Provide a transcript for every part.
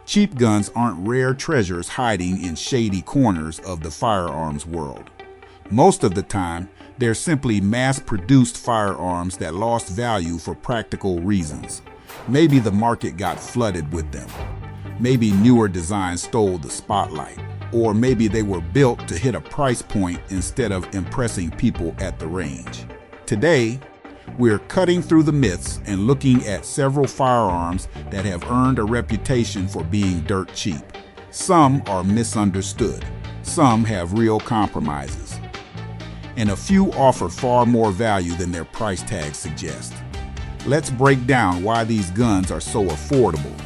Cheap guns aren't rare treasures hiding in shady corners of the firearms world. Most of the time, they're simply mass-produced firearms that lost value for practical reasons. Maybe the market got flooded with them. Maybe newer designs stole the spotlight. Or maybe they were built to hit a price point instead of impressing people at the range. Today, we're cutting through the myths and looking at several firearms that have earned a reputation for being dirt cheap. Some are misunderstood. Some have real compromises. And a few offer far more value than their price tags suggest. Let's break down why these guns are so affordable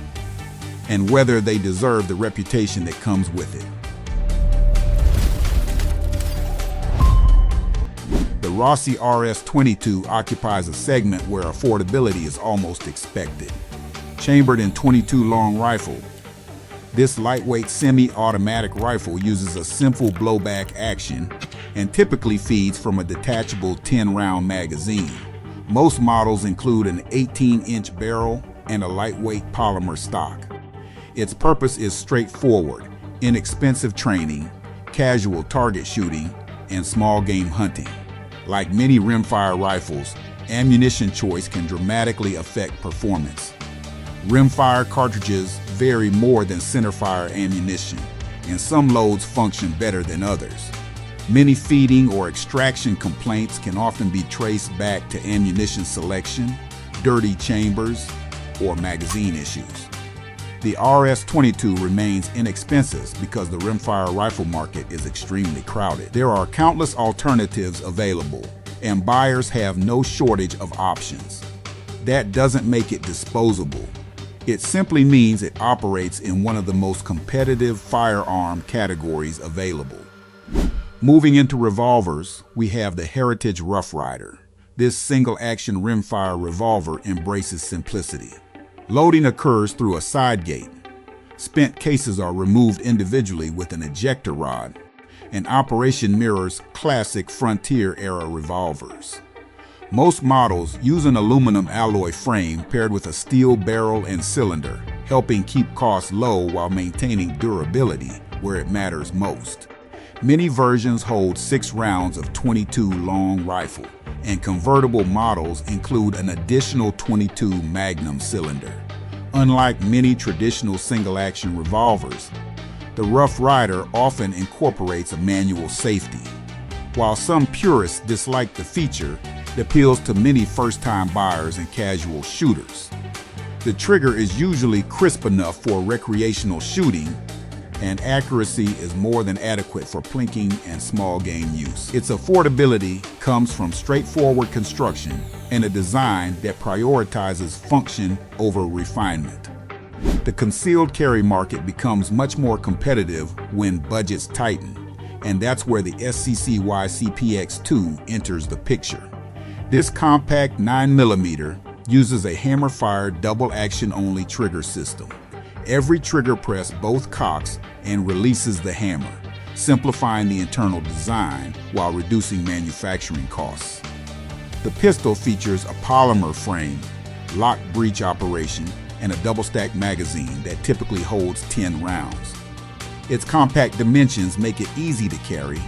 and whether they deserve the reputation that comes with it. The Rossi RS22 occupies a segment where affordability is almost expected. Chambered in .22 long rifle, this lightweight semi-automatic rifle uses a simple blowback action and typically feeds from a detachable 10-round magazine. Most models include an 18-inch barrel and a lightweight polymer stock. Its purpose is straightforward: inexpensive training, casual target shooting, and small game hunting. Like many rimfire rifles, ammunition choice can dramatically affect performance. Rimfire cartridges vary more than centerfire ammunition, and some loads function better than others. Many feeding or extraction complaints can often be traced back to ammunition selection, dirty chambers, or magazine issues. The RS22 remains inexpensive because the rimfire rifle market is extremely crowded. There are countless alternatives available, and buyers have no shortage of options. That doesn't make it disposable. It simply means it operates in one of the most competitive firearm categories available. Moving into revolvers, we have the Heritage Rough Rider. This single-action rimfire revolver embraces simplicity. Loading occurs through a side gate. Spent cases are removed individually with an ejector rod, and operation mirrors classic Frontier-era revolvers. Most models use an aluminum alloy frame paired with a steel barrel and cylinder, helping keep costs low while maintaining durability where it matters most. Many versions hold 6 rounds of .22 long rifle, and convertible models include an additional .22 Magnum cylinder. Unlike many traditional single-action revolvers, the Rough Rider often incorporates a manual safety. While some purists dislike the feature, it appeals to many first-time buyers and casual shooters. The trigger is usually crisp enough for recreational shooting, and accuracy is more than adequate for plinking and small game use. Its affordability comes from straightforward construction and a design that prioritizes function over refinement. The concealed carry market becomes much more competitive when budgets tighten, and that's where the SCCY CPX2 enters the picture. This compact 9mm uses a hammer-fired double-action-only trigger system. Every trigger press both cocks and releases the hammer, simplifying the internal design while reducing manufacturing costs. The pistol features a polymer frame, lock breech operation, and a double-stack magazine that typically holds 10 rounds. Its compact dimensions make it easy to carry,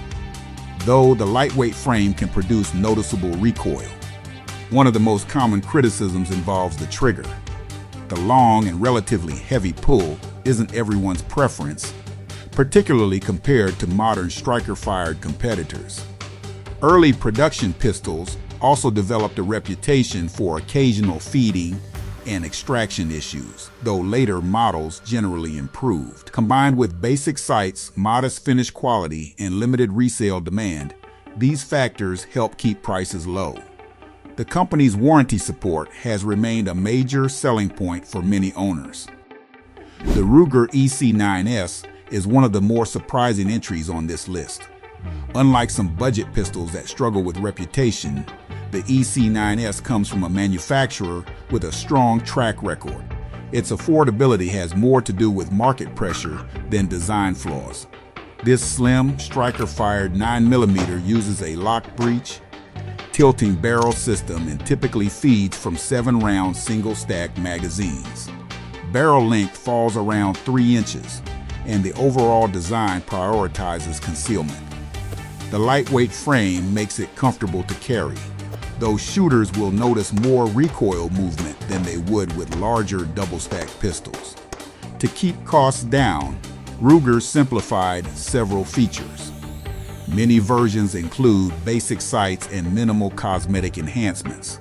though the lightweight frame can produce noticeable recoil. One of the most common criticisms involves the trigger. The long and relatively heavy pull isn't everyone's preference, particularly compared to modern striker-fired competitors. Early production pistols also developed a reputation for occasional feeding and extraction issues, though later models generally improved. Combined with basic sights, modest finish quality, and limited resale demand, these factors help keep prices low. The company's warranty support has remained a major selling point for many owners. The Ruger EC9S is one of the more surprising entries on this list. Unlike some budget pistols that struggle with reputation, the EC9S comes from a manufacturer with a strong track record. Its affordability has more to do with market pressure than design flaws. This slim, striker-fired 9mm uses a lock breech, tilting barrel system and typically feeds from 7-round single-stack magazines. barrel length falls around 3 inches, and the overall design prioritizes concealment. The lightweight frame makes it comfortable to carry, though shooters will notice more recoil movement than they would with larger double-stack pistols. To keep costs down, Ruger simplified several features. Many versions include basic sights and minimal cosmetic enhancements.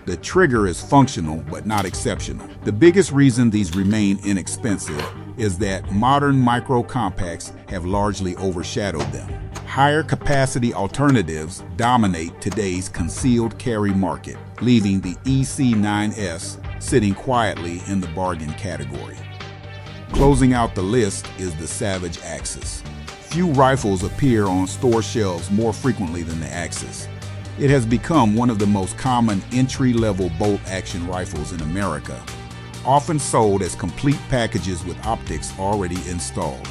The trigger is functional but not exceptional. The biggest reason these remain inexpensive is that modern micro-compacts have largely overshadowed them. Higher capacity alternatives dominate today's concealed carry market, leaving the EC9S sitting quietly in the bargain category. Closing out the list is the Savage Axis. Few rifles appear on store shelves more frequently than the Axis. It has become one of the most common entry-level bolt-action rifles in America, often sold as complete packages with optics already installed.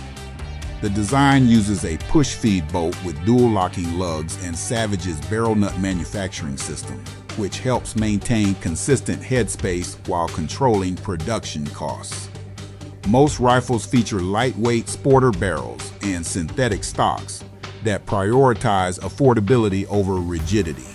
The design uses a push-feed bolt with dual locking lugs and Savage's barrel nut manufacturing system, which helps maintain consistent headspace while controlling production costs. Most rifles feature lightweight sporter barrels and synthetic stocks that prioritize affordability over rigidity.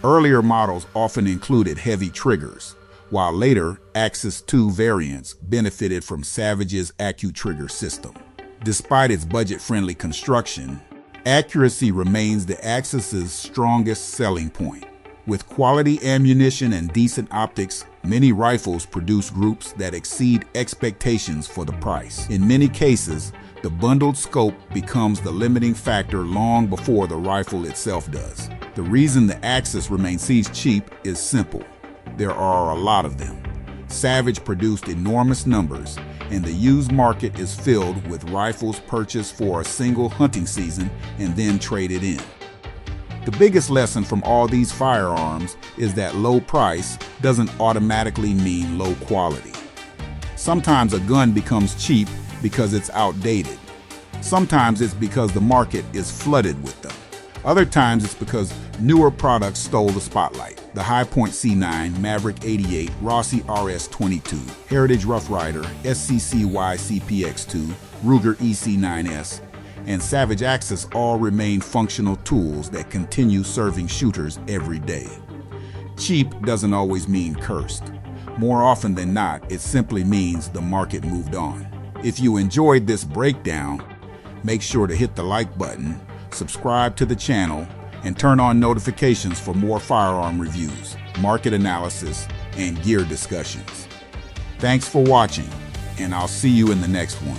Earlier models often included heavy triggers, while later Axis II variants benefited from Savage's AccuTrigger system. Despite its budget-friendly construction, accuracy remains the Axis's strongest selling point. With quality ammunition and decent optics, many rifles produce groups that exceed expectations for the price. In many cases, the bundled scope becomes the limiting factor long before the rifle itself does. The reason the Axis remains cheap is simple. There are a lot of them. Savage produced enormous numbers, and the used market is filled with rifles purchased for a single hunting season and then traded in. The biggest lesson from all these firearms is that low price doesn't automatically mean low quality. Sometimes a gun becomes cheap because it's outdated. Sometimes it's because the market is flooded with them. Other times it's because newer products stole the spotlight. The Hi-Point C9, Maverick 88, Rossi RS22, Heritage Rough Rider, SCCY CPX2, Ruger EC9S, and Savage Axis all remain functional tools that continue serving shooters every day. Cheap doesn't always mean cursed. More often than not, it simply means the market moved on. If you enjoyed this breakdown, make sure to hit the like button, subscribe to the channel, and turn on notifications for more firearm reviews, market analysis, and gear discussions. Thanks for watching, and I'll see you in the next one.